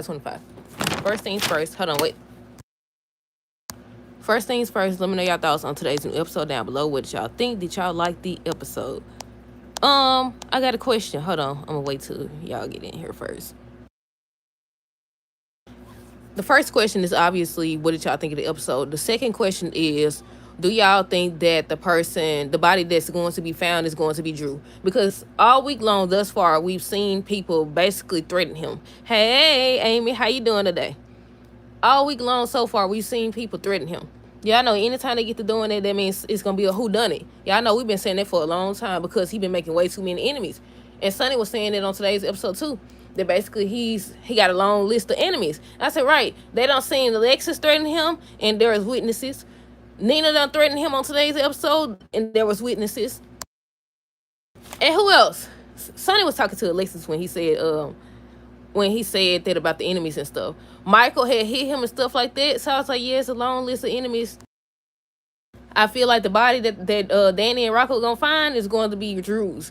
25. First things first. Hold on, wait. First things first, let me know y'all thoughts on today's new episode down below. What did y'all think? Did y'all like the episode? I got a question. Hold on. I'm gonna wait till y'all get in here first. The first question is obviously, what did y'all think of the episode? The second question is, do y'all think that the body that's going to be found is going to be Drew? Because all week long thus far, we've seen people basically threaten him. Hey, Amy, how you doing today? All week long so far, we've seen people threaten him. Y'all know anytime they get to doing that means it's going to be a whodunit. Y'all know we've been saying that for a long time because he's been making way too many enemies. And Sonny was saying that on today's episode too, that basically he got a long list of enemies. I said, right, they don't see Alexis threaten him, and there is witnesses. Nina done threatened him on today's episode, and there was witnesses. And who else? Sonny was talking to Alexis when he said that about the enemies and stuff. Michael had hit him and stuff like that. So I was like, yeah, it's a long list of enemies. I feel like the body that Danny and Rocco gonna find is going to be Drew's.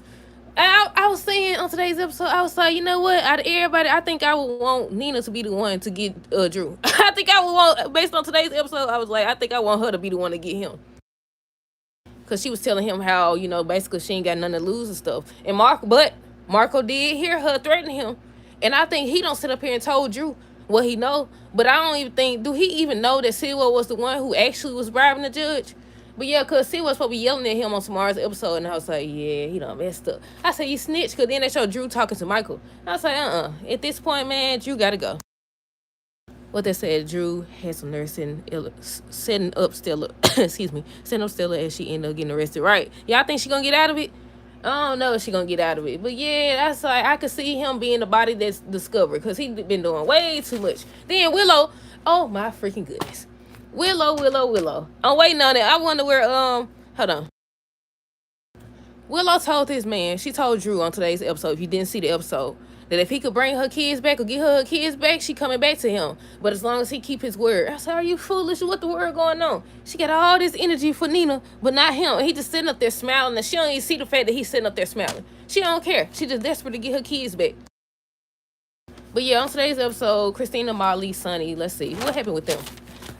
I was saying on today's episode, I was like, you know what? Out of everybody, I think I would want Nina to be the one to get Drew. I think I would want, based on today's episode, I was like, I think I want her to be the one to get him. Because she was telling him how, basically she ain't got nothing to lose and stuff. And Marco did hear her threaten him. And I think he don't sit up here and told Drew what he know. But I don't even think, do he even know that Silva was the one who actually was bribing the judge? But yeah, because Silva was supposed to be yelling at him on tomorrow's episode. And I was like, yeah, he done messed up. I said, you snitched, because then they showed Drew talking to Michael. I was like, At this point, man, Drew got to go. What they said, Drew had some nursing setting up Stella, setting up Stella as she ended up getting arrested. Right. Y'all think she going to get out of it? I don't know if she going to get out of it. But yeah, that's like, I could see him being the body that's discovered because he been doing way too much. Then Willow, oh my freaking goodness. Willow. I'm waiting on it. I wonder where, hold on. Willow told this man, she told Drew on today's episode, if you didn't see the episode, that if he could bring her kids back or get her kids back, she coming back to him. But as long as he keep his word. I said, are you foolish? What the word going on? She got all this energy for Nina, but not him. He just sitting up there smiling, and she don't even see the fact that he's sitting up there smiling. She don't care. She just desperate to get her kids back. But yeah, on today's episode, Christina, Molly, Sonny, let's see. What happened with them?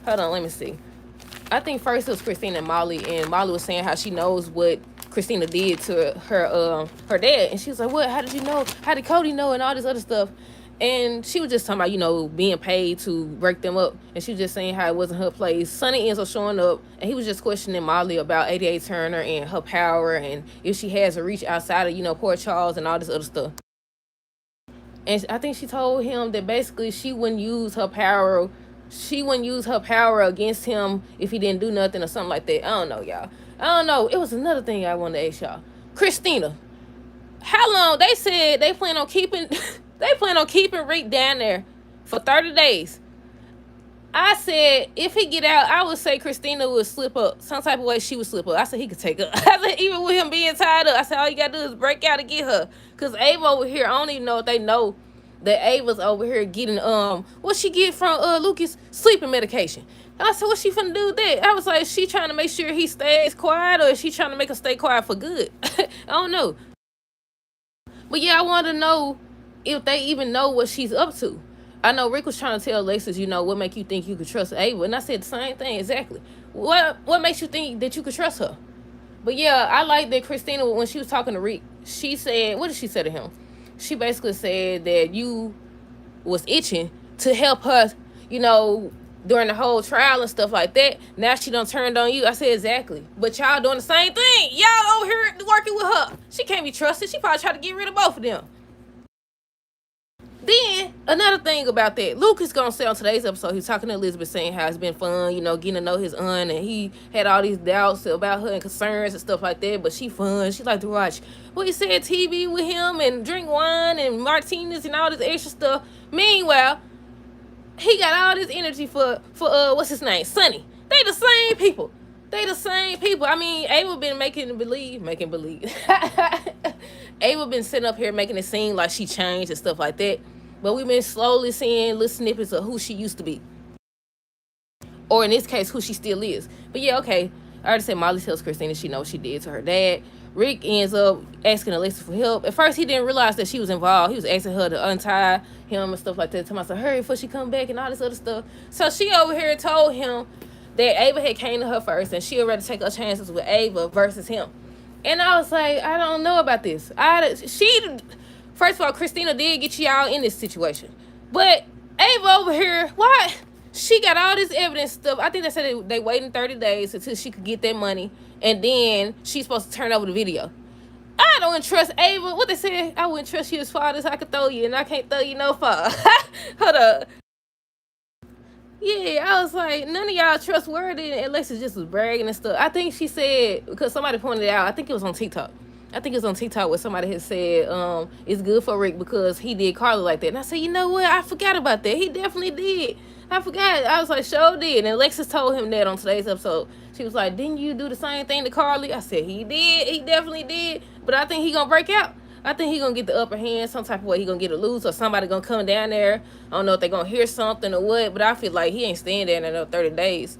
Hold on, let me see. I think first it was Christina and Molly was saying how she knows what Christina did to her dad, and she was like, what, how did you know, how did Cody know, and all this other stuff. And she was just talking about, being paid to break them up, and she was just saying how it wasn't her place. Sonny ends up showing up, and he was just questioning Molly about 88 Turner and her power, and if she has a reach outside of Port Charles and all this other stuff. And I think she told him that basically she wouldn't use her power against him if he didn't do nothing or something like that. I don't know, y'all. I don't know. It was another thing I wanted to ask y'all. Christina, how long? They said they plan on keeping Rick down there for 30 days. I said if he get out, I would say Christina would slip up. Some type of way she would slip up. I said he could take her. I said even with him being tied up, I said all you gotta do is break out and get her. Cause Ava over here, I don't even know if they know that Ava's over here getting what she get from Lucas, sleeping medication. And I said, what she finna do with that? I was like, is she trying to make sure he stays quiet, or is she trying to make him stay quiet for good? I don't know. But yeah, I want to know if they even know what she's up to. I know Rick was trying to tell Alexis, what make you think you could trust Ava? And I said the same thing, exactly. What makes you think that you could trust her? But yeah, I like that Christina, when she was talking to Rick, she said, what did she say to him? She basically said that you was itching to help her, during the whole trial and stuff like that. Now she done turned on you. I said, exactly. But y'all doing the same thing. Y'all over here working with her. She can't be trusted. She probably tried to get rid of both of them. Then, another thing about that, Lucas gonna say on today's episode, he's talking to Elizabeth, saying how it's been fun, getting to know his aunt, and he had all these doubts about her and concerns and stuff like that, but she fun. She like to watch, he said, TV with him and drink wine and martinis and all this extra stuff. Meanwhile, he got all this energy for what's his name? Sonny. They the same people. I mean, Ava been making believe. Ava been sitting up here making it seem like she changed and stuff like that. But we've been slowly seeing little snippets of who she used to be. Or in this case, who she still is. But yeah, okay. I already said Molly tells Christina she knows what she did to her dad. Rick ends up asking Alexis for help. At first, he didn't realize that she was involved. He was asking her to untie him and stuff like that. Telling myself, hurry before she come back and all this other stuff. So she over here told him that Ava had came to her first and she would rather take her chances with Ava versus him. And I was like, I don't know about this. First of all, Christina did get y'all in this situation, but Ava over here, why? She got all this evidence stuff. I think they said they waiting 30 days until she could get that money, and then she's supposed to turn over the video. I don't trust Ava. What they said, I wouldn't trust you as far as I could throw you, and I can't throw you no far. Hold up. Yeah, I was like, none of y'all trustworthy, and Alexis just was bragging and stuff. I think she said, because somebody pointed it out, I think it was on TikTok. I think it was on TikTok where somebody had said, it's good for Rick because he did Carly like that. And I said, you know what? I forgot about that. He definitely did. I forgot. I was like, sure did. And Alexis told him that on today's episode. She was like, didn't you do the same thing to Carly? I said, he did. He definitely did. But I think he gonna break out. I think he gonna get the upper hand some type of way. He gonna get it loose, or somebody gonna come down there. I don't know if they gonna hear something or what, but I feel like he ain't staying there in another 30 days.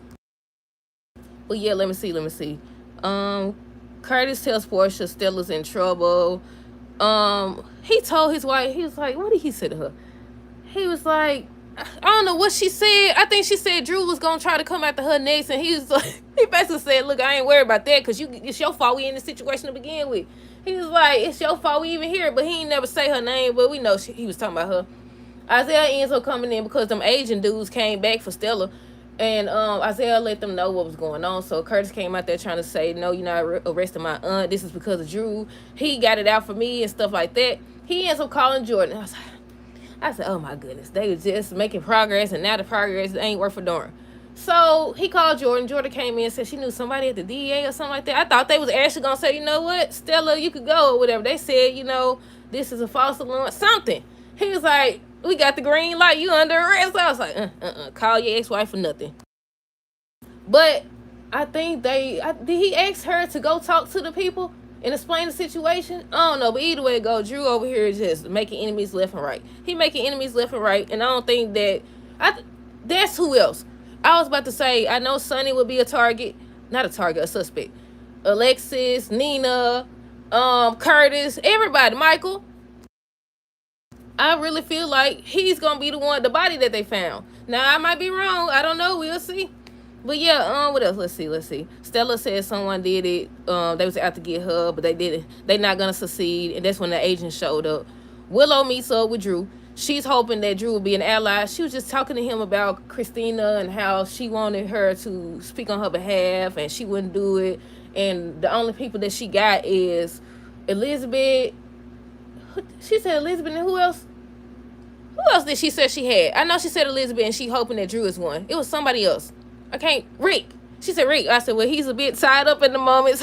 But yeah, let me see. Curtis tells Portia Stella's in trouble. He told his wife, he was like, what did he say to her? He was like, I don't know what she said. I think she said Drew was gonna try to come after her next, and he was like, he basically said, look, I ain't worried about that because it's your fault we in this situation to begin with. He was like, it's your fault we even here, but he ain't never say her name, but we know he was talking about her. Isaiah ends up coming in because them Asian dudes came back for Stella, and Isaiah let them know what was going on. So Curtis came out there trying to say, no, you're not arresting my aunt. This is because of Drew. He got it out for me and stuff like that. He ends up calling Jordan. I said, oh my goodness, they were just making progress, and now the progress ain't worth a darn. So he called Jordan. Jordan came in and said she knew somebody at the DEA or something like that. I thought they was actually going to say, you know what, Stella, you could go or whatever. They said, you know, this is a false alarm, something. He was like, we got the green light, you under arrest. I was like, call your ex-wife for nothing. But I think did he ask her to go talk to the people and explain the situation? I don't know, but either way it go, Drew over here is just making enemies left and right. He making enemies left and right, and I don't think that, that's who else. I was about to say, I know Sonny would be a target. Not a target, a suspect. Alexis, Nina, Curtis, everybody, Michael. I really feel like he's going to be the one, the body that they found. Now, I might be wrong. I don't know. We'll see. But yeah, what else? Let's see. Stella said someone did it. They was out to get her, but they didn't. They not going to succeed. And that's when the agent showed up. Willow meets up with Drew. She's hoping that Drew will be an ally. She was just talking to him about Christina and how she wanted her to speak on her behalf, and she wouldn't do it. And the only people that she got is Elizabeth. She said Elizabeth, and who else? Who else did she say she had? I know she said Elizabeth, and she hoping that Drew is one. It was somebody else. Rick. She said Rick. I said, well, he's a bit tied up at the moment.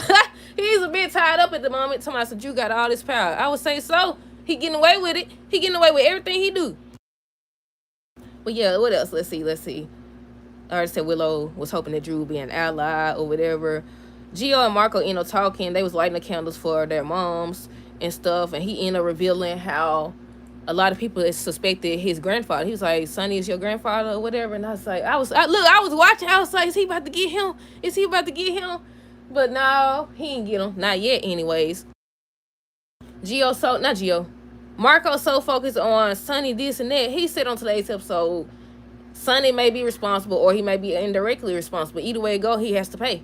He's a bit tied up at the moment. Somebody said, Drew got all this power. I would say so. He getting away with it. He getting away with everything he do. But yeah, what else? Let's see. I already said Willow was hoping that Drew would be an ally or whatever. Gio and Marco ended up talking. They was lighting the candles for their moms and stuff. And he ended up revealing how a lot of people suspected his grandfather. He was like, Sonny is your grandfather or whatever. And I was like, I was watching. I was like, is he about to get him? But no, he ain't get him. Not yet anyways. Marco's so focused on Sonny this and that. He said on today's episode, Sonny may be responsible or he may be indirectly responsible. Either way it go, he has to pay.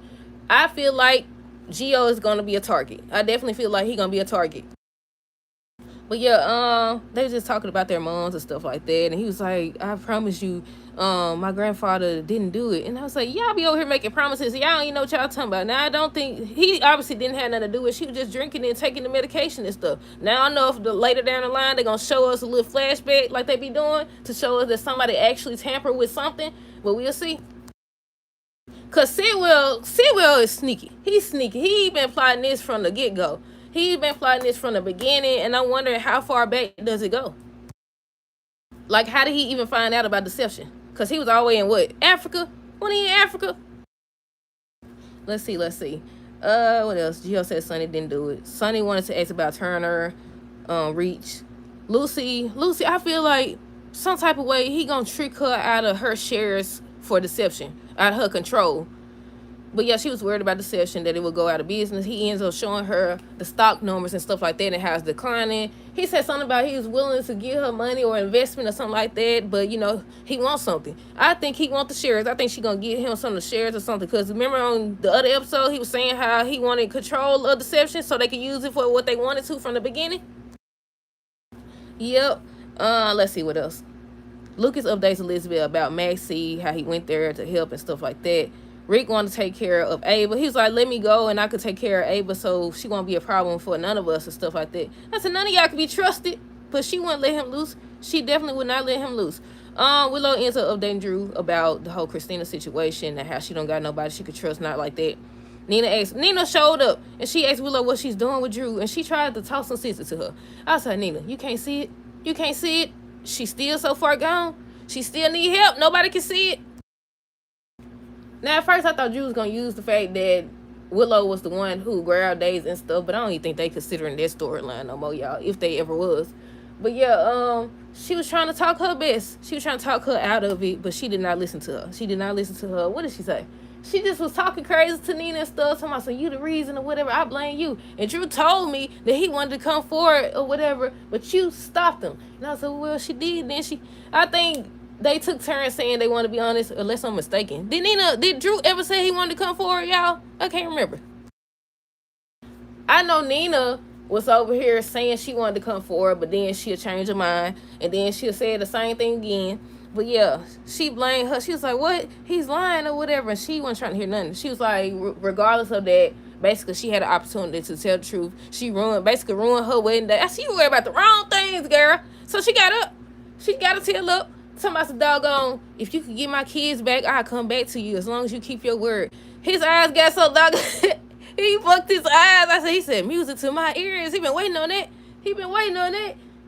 I feel like Gio is going to be a target. I definitely feel like he's going to be a target. But yeah, they were just talking about their moms and stuff like that. And he was like, I promise you, my grandfather didn't do it. And I was like, y'all be over here making promises. Y'all don't even know what y'all talking about. Now, I don't think, he obviously didn't have nothing to do with it. She was just drinking and taking the medication and stuff. Now, I know if later down the line, they're going to show us a little flashback like they be doing to show us that somebody actually tampered with something. But we'll see. Because Sidwell is sneaky. He's sneaky. He been plotting this from the get-go. He's been plotting this from the beginning, and I'm wondering how far back does it go? Like, how did he even find out about deception? Because he was all the way in what? Africa? When he in Africa? Let's see. What else? Gio said Sonny didn't do it. Sonny wanted to ask about Turner, Reach. Lucy, I feel like some type of way he gonna trick her out of her shares for deception, out of her control. But yeah, she was worried about deception, that it would go out of business. He ends up showing her the stock numbers and stuff like that and how it's declining. He said something about he was willing to give her money or investment or something like that, but he wants something. I think he wants the shares. I think she gonna give him some of the shares or something, because remember on the other episode he was saying how he wanted control of deception so they could use it for what they wanted to from the beginning. Yep. Let's see what else. Lucas updates Elizabeth about Maxie, how he went there to help and stuff like that. Rick wanted to take care of Ava. He was like, let me go and I could take care of Ava so she won't be a problem for none of us and stuff like that. I said, none of y'all can be trusted, but she wouldn't let him loose. She definitely would not let him loose. Willow ends up updating Drew about the whole Christina situation and how she don't got nobody she could trust, not like that. Nina showed up and she asked Willow what she's doing with Drew, and she tried to talk some sense to her. I said, Nina, you can't see it? You can't see it? She's still so far gone. She still need help. Nobody can see it. Now, at first, I thought Drew was going to use the fact that Willow was the one who grabbed Days and stuff, but I don't even think they considering that storyline no more, y'all, if they ever was. But yeah, she was trying to talk her best. She was trying to talk her out of it, but she did not listen to her. She did not listen to her. What did she say? She just was talking crazy to Nina and stuff, talking about, so you the reason or whatever, I blame you. And Drew told me that he wanted to come forward or whatever, but you stopped him. And I said, well, she did. Then I think they took turns saying they want to be honest, unless I'm mistaken. Did Drew ever say he wanted to come forward, y'all? I can't remember. I know Nina was over here saying she wanted to come forward, but then she'll change her mind, and then she'll say the same thing again. But yeah, she blamed her. She was like, what? He's lying or whatever. And she wasn't trying to hear nothing. She was like, regardless of that, basically she had an opportunity to tell the truth. She basically ruined her wedding day. I see you worried about the wrong things, girl. So she got up. She got to tell up. Somebody said, doggone, if you could get my kids back, I'll come back to you as long as you keep your word. His eyes got so doggone. He fucked his eyes. He said, music to my ears. He been waiting on that.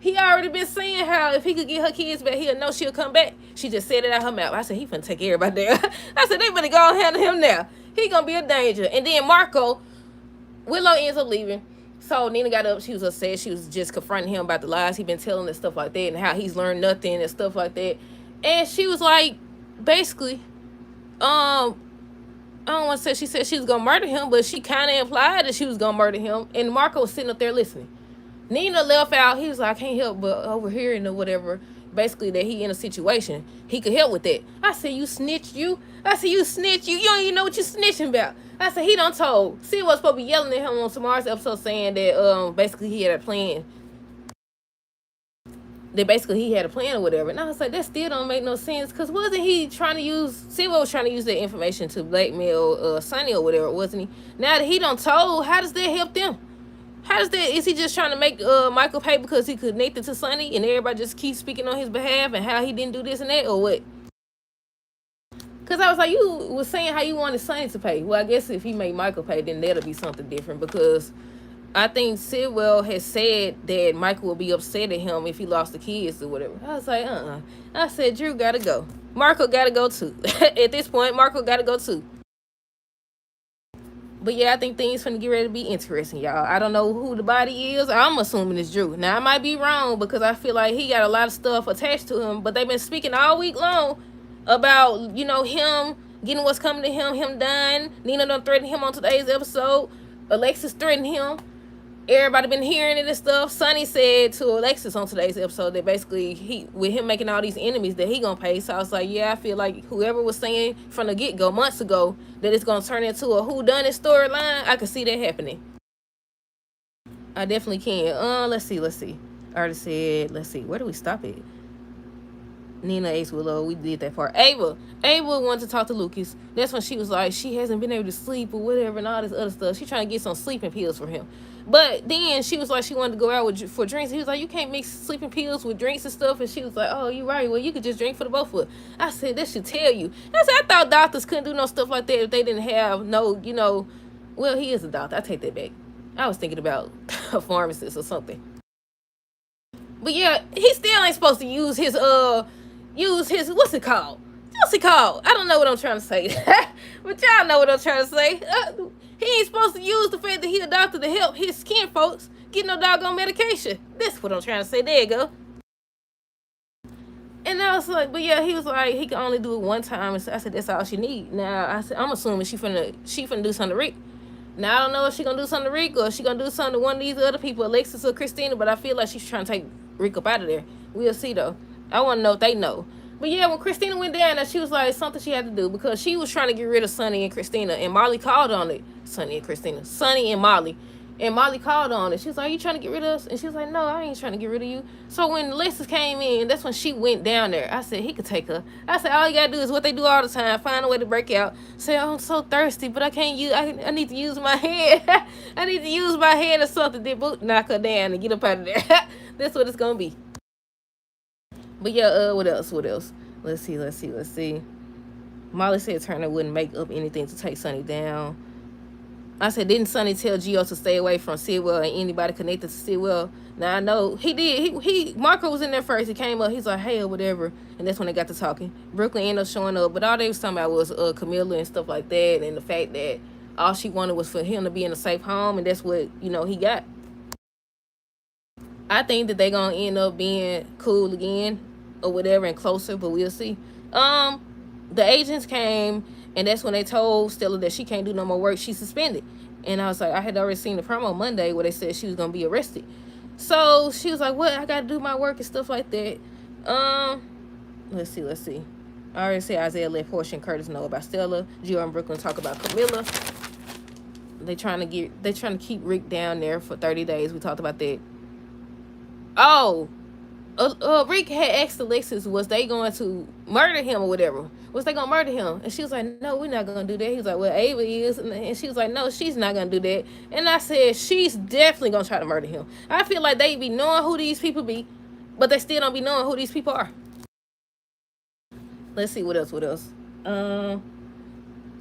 He already been saying how if he could get her kids back, he'll know she'll come back. She just said it out her mouth. I said, he finna take everybody there. I said, they better go and handle him now. He gonna be a danger. And then Willow ends up leaving. So Nina got up. She was upset. She was just confronting him about the lies he been telling and stuff like that, and how he's learned nothing and stuff like that. And she was like, basically, I don't want to say she said she was gonna murder him, but she kind of implied that she was gonna murder him. And Marco was sitting up there listening. Nina left out. He was like, I can't help but overhearing or whatever. Basically, that he in a situation. He could help with that. I said, you snitch, you. You don't even know what you snitching about. I said, he done told. See what's supposed to be yelling at him on tomorrow's episode saying that basically he had a plan. That basically he had a plan or whatever. And I was like, that still don't make no sense. Because wasn't he trying to use... Silva was trying to use that information to blackmail Sonny or whatever, wasn't he? Now that he done told, how does that help them? Is he just trying to make Michael pay because he connected to Sonny and everybody just keeps speaking on his behalf and how he didn't do this and that, or what? Because I was like, you was saying how you wanted Sonny to pay. Well, I guess if he made Michael pay, then that'll be something different, because I think Sidwell has said that Michael will be upset at him if he lost the kids or whatever. I was like, I said, Drew gotta go. Marco gotta go too. At this point, Marco gotta go too. But yeah, I think things finna get ready to be interesting, y'all. I don't know who the body is. I'm assuming it's Drew. Now, I might be wrong because I feel like he got a lot of stuff attached to him. But they've been speaking all week long about, him getting what's coming to him done. Nina done threatened him on today's episode. Alexis threatened him. Everybody been hearing it and stuff. Sonny said to Alexis on today's episode that basically with him making all these enemies that he gonna pay. So I was like, yeah, I feel like whoever was saying from the get-go months ago that it's gonna turn into a whodunit storyline, I could see that happening. I definitely can. Let's see. I already said, let's see. Where do we stop at? Nina, Ace, Willow, we did that part. Ava wanted to talk to Lucas. That's when she was like, she hasn't been able to sleep or whatever and all this other stuff. She trying to get some sleeping pills for him. But then she was like, she wanted to go out for drinks. He was like, you can't mix sleeping pills with drinks and stuff. And she was like, oh, you're right. Well, you could just drink for the both of us. I said, this should tell you. I thought doctors couldn't do no stuff like that if they didn't have no, well, he is a doctor. I take that back. I was thinking about a pharmacist or something. But yeah, he still ain't supposed to use his, what's it called? I don't know what I'm trying to say. But y'all know what I'm trying to say. He ain't supposed to use the fact that he a doctor to help his skin folks get no doggone medication. That's what I'm trying to say. There you go. And I was like, but yeah, he was like, he can only do it one time. And so I said, that's all she need. Now I said, I'm assuming she finna do something to Rick. Now I don't know if she gonna do something to Rick or if she gonna do something to one of these other people, Alexis or Christina. But I feel like she's trying to take Rick up out of there. We'll see though. I want to know if they know. But yeah, when Christina went down there, she was like something she had to do because she was trying to get rid of Sonny and Christina, and Molly called on it. Sonny and Molly. And Molly called on it. She was like, "Are you trying to get rid of us?" And she was like, "No, I ain't trying to get rid of you." So when Alexis came in, that's when she went down there. I said, he could take her. I said, all you gotta do is what they do all the time: find a way to break out. Say, "Oh, I'm so thirsty, but I can't use. I need to use my head. I need to use my head or something." Then boot, knock her down and get up out of there. That's what it's gonna be. But yeah, what else? What else? Let's see. Molly said Turner wouldn't make up anything to take Sonny down. I said, didn't Sonny tell Gio to stay away from Sidwell and anybody connected to Sidwell? Now I know he did. He Marco was in there first. He came up. He's like, hey, or whatever. And that's when they got to talking. Brooklyn ended up showing up, but all they was talking about was Camilla and stuff like that, and the fact that all she wanted was for him to be in a safe home, and that's what he got. I think that they gonna end up being cool again or whatever and closer, but we'll see. The agents came, and that's when they told Stella that she can't do no more work. She's suspended. And I was like, I had already seen the promo Monday where they said she was gonna be arrested. So she was like, what? I gotta do my work and stuff like that. Let's see. I already said Isaiah let Portia and Curtis know about Stella. Gio and Brooklyn talk about Camilla. They trying to keep Rick down there for 30 days. We talked about that. Oh, Rick had asked Alexis, was they going to murder him or whatever? Was they gonna murder him? And she was like, no, we're not gonna do that. He was like, well, Ava is. And she was like, no, she's not gonna do that. And I said, she's definitely gonna try to murder him. I feel like they be knowing who these people be, but they still don't be knowing who these people are. Let's see, what else?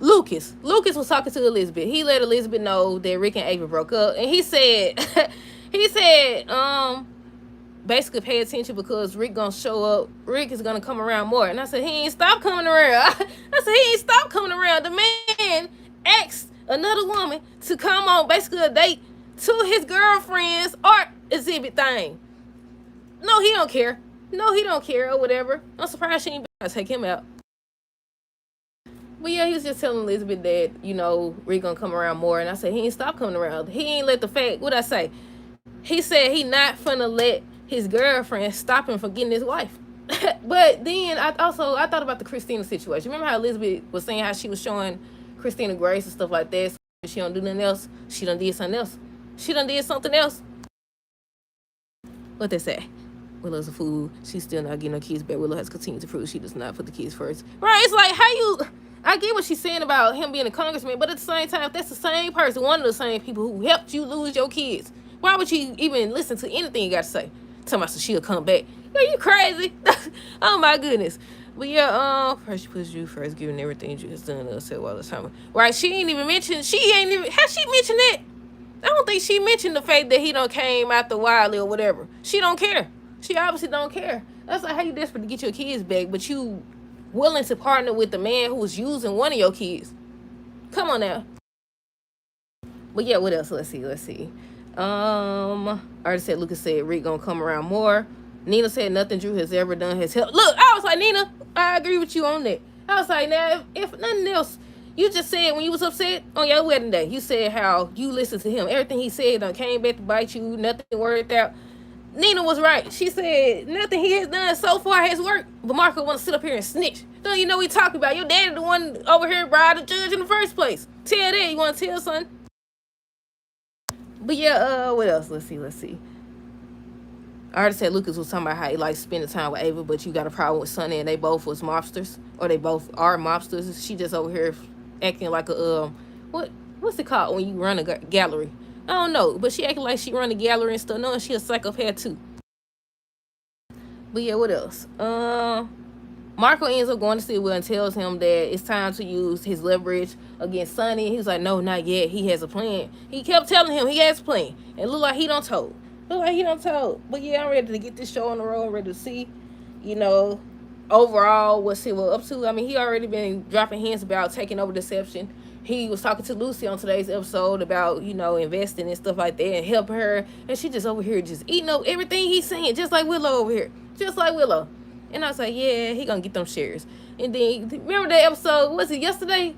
Lucas was talking to Elizabeth. He let Elizabeth know that Rick and Ava broke up, and he said basically pay attention because Rick gonna show up. Rick is gonna come around more. And I said, he ain't stop coming around. I said, he ain't stop coming around. The man asked another woman to come on basically a date to his girlfriend's art exhibit thing. No, he don't care. Or whatever. I'm surprised she ain't about to take him out. But yeah, he was just telling Elizabeth that, Rick gonna come around more. And I said, he ain't stop coming around. He ain't let the fact, what'd I say? He said he not finna let his girlfriend stop him from getting his wife. But then I thought about the Christina situation. Remember how Elizabeth was saying how she was showing Christina grace and stuff like that? So she don't do nothing else. She done did something else. What they say? Willow's a fool. She's still not getting her kids back. Willow has continued to prove she does not put the kids first. Right? It's like I get what she's saying about him being a congressman, but at the same time, if that's the same person, one of the same people who helped you lose your kids, why would you even listen to anything you got to say? Tell me so she'll come back. Are you crazy? Oh my goodness. But yeah, first she puts you first, giving everything you has done to us all the time. Right? Has she mentioned that? I don't think she mentioned the fact that he done came after Wiley or whatever. She don't care. She obviously don't care. That's like how you desperate to get your kids back, but you willing to partner with the man who was using one of your kids. Come on now. But yeah, what else? Let's see. I already said Lucas said Rick gonna come around more. Nina said nothing Drew has ever done has helped. Look, I was like, Nina, I agree with you on that. I was like, now, if nothing else, you just said when you was upset on your wedding day, you said how you listened to him. Everything he said done came back to bite you. Nothing worked out. Nina was right. She said nothing he has done so far has worked. But Marco want to sit up here and snitch. Don't you know what we talking about? Your daddy the one over here bribed the judge in the first place. Tell that. You want to tell, son? But yeah, what else? Let's see. I already said Lucas was talking about how he likes spending time with Ava, but you got a problem with Sonny, and they both was mobsters, or they both are mobsters. She just over here acting like a what's it called when you run a gallery? I don't know, but she acting like she run a gallery and stuff, knowing she a psychopath too. But yeah, what else? Marco ends up going to Sidwell and tells him that it's time to use his leverage against Sonny. He's like, no, not yet. He has a plan. He kept telling him he has a plan. And look like he don't told. But yeah, I'm ready to get this show on the road. I'm ready to see, overall what Sidwell up to. I mean, he already been dropping hints about taking over Deception. He was talking to Lucy on today's episode about, investing and stuff like that and helping her. And she just over here just eating up everything he's saying, just like Willow over here. Just like Willow. And I was like, yeah, he gonna get them shares. And then, remember that episode, was it yesterday?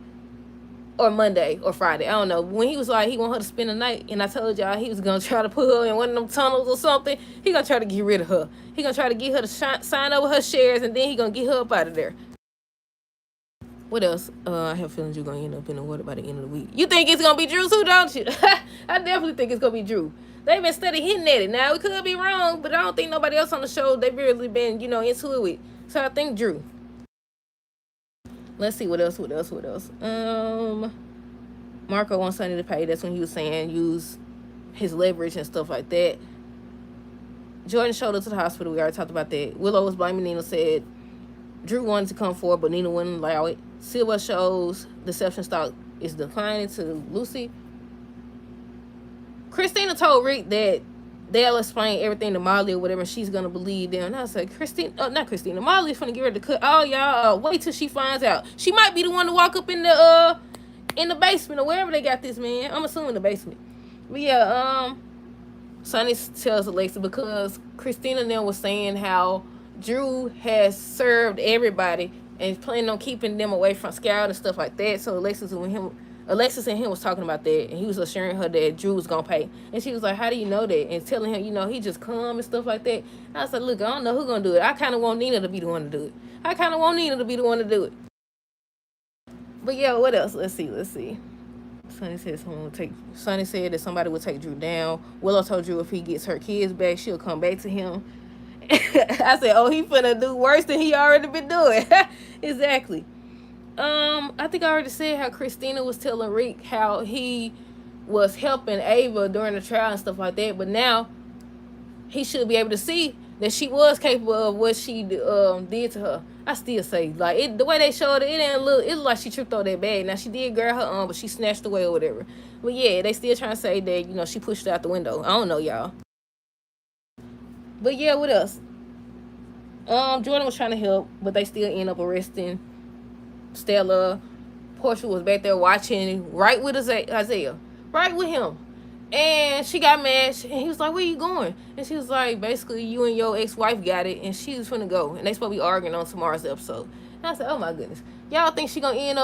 Or Monday or Friday, I don't know. When he was like, he want her to spend the night, and I told y'all he was gonna try to put her in one of them tunnels or something. He gonna try to get rid of her. He gonna try to get her to sign over her shares, and then he gonna get her up out of there. What else? I have feelings you're gonna end up in the water by the end of the week. You think it's gonna be Drew too, don't you? I definitely think it's gonna be Drew. They've been steady hitting at it. Now, it could be wrong, but I don't think nobody else on the show they've really been, into it with. So I think Drew. Let's see what else. Marco wants Sonny to pay. That's when he was saying use his leverage and stuff like that. Jordan showed up to the hospital. We already talked about that. Willow was blaming Nina, said Drew wanted to come forward, but Nina wouldn't allow it. Silva shows deception stock is declining to Lucy. Christina told Rick that they'll explain everything to Molly or whatever, and she's gonna believe them. And I was like, not Christina. Molly's gonna get ready to cut. Oh, y'all, wait till she finds out. She might be the one to walk up in the basement or wherever they got this man. I'm assuming the basement. But yeah, Sonny tells Alexa because Christina now was saying how Drew has served everybody and is planning on keeping them away from Scout and stuff like that. So Alexis and him was talking about that, and he was assuring her that Drew was gonna pay. And she was like, how do you know that? And telling him, he just come and stuff like that. And I was like, look, I don't know who's gonna do it. I kind of want Nina to be the one to do it. But yeah, what else? Let's see. Sonny said that somebody would take Drew down. Willow told Drew if he gets her kids back, she'll come back to him. I said, oh, he finna do worse than he already been doing. Exactly. I think I already said how Christina was telling Rick how he was helping Ava during the trial and stuff like that, but now he should be able to see that she was capable of what she did to her. I still say, like, the way they showed it looked like she tripped over that bag. Now, she did grab her arm, but she snatched away or whatever. But yeah, they still trying to say that, she pushed her out the window. I don't know, y'all. But yeah, what else? Jordan was trying to help, but they still end up arresting Stella. Portia was back there watching right with Isaiah. Right with him. And she got mad, and he was like, where you going? And she was like, basically, you and your ex-wife got it, and she was finna go. And they supposed to be arguing on tomorrow's episode. And I said, oh my goodness. Y'all think she gonna end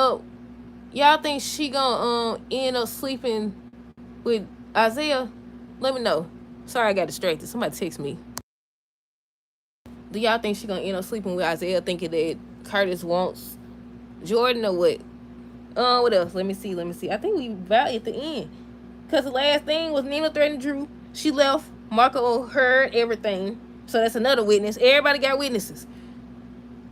up sleeping with Isaiah? Let me know. Sorry I got distracted. Somebody text me. Do y'all think she gonna end up sleeping with Isaiah, thinking that Curtis wants Jordan or what? What else? Let me see. I think we about at the end. Because the last thing was Nina threatened Drew. She left. Marco heard everything. So that's another witness. Everybody got witnesses.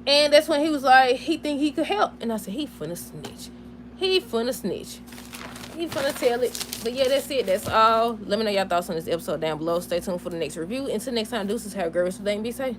And that's when he was like, he think he could help. And I said, he finna snitch. He finna tell it. But yeah, that's it. That's all. Let me know y'all thoughts on this episode down below. Stay tuned for the next review. Until next time, deuces, have a great rest of the day and be safe.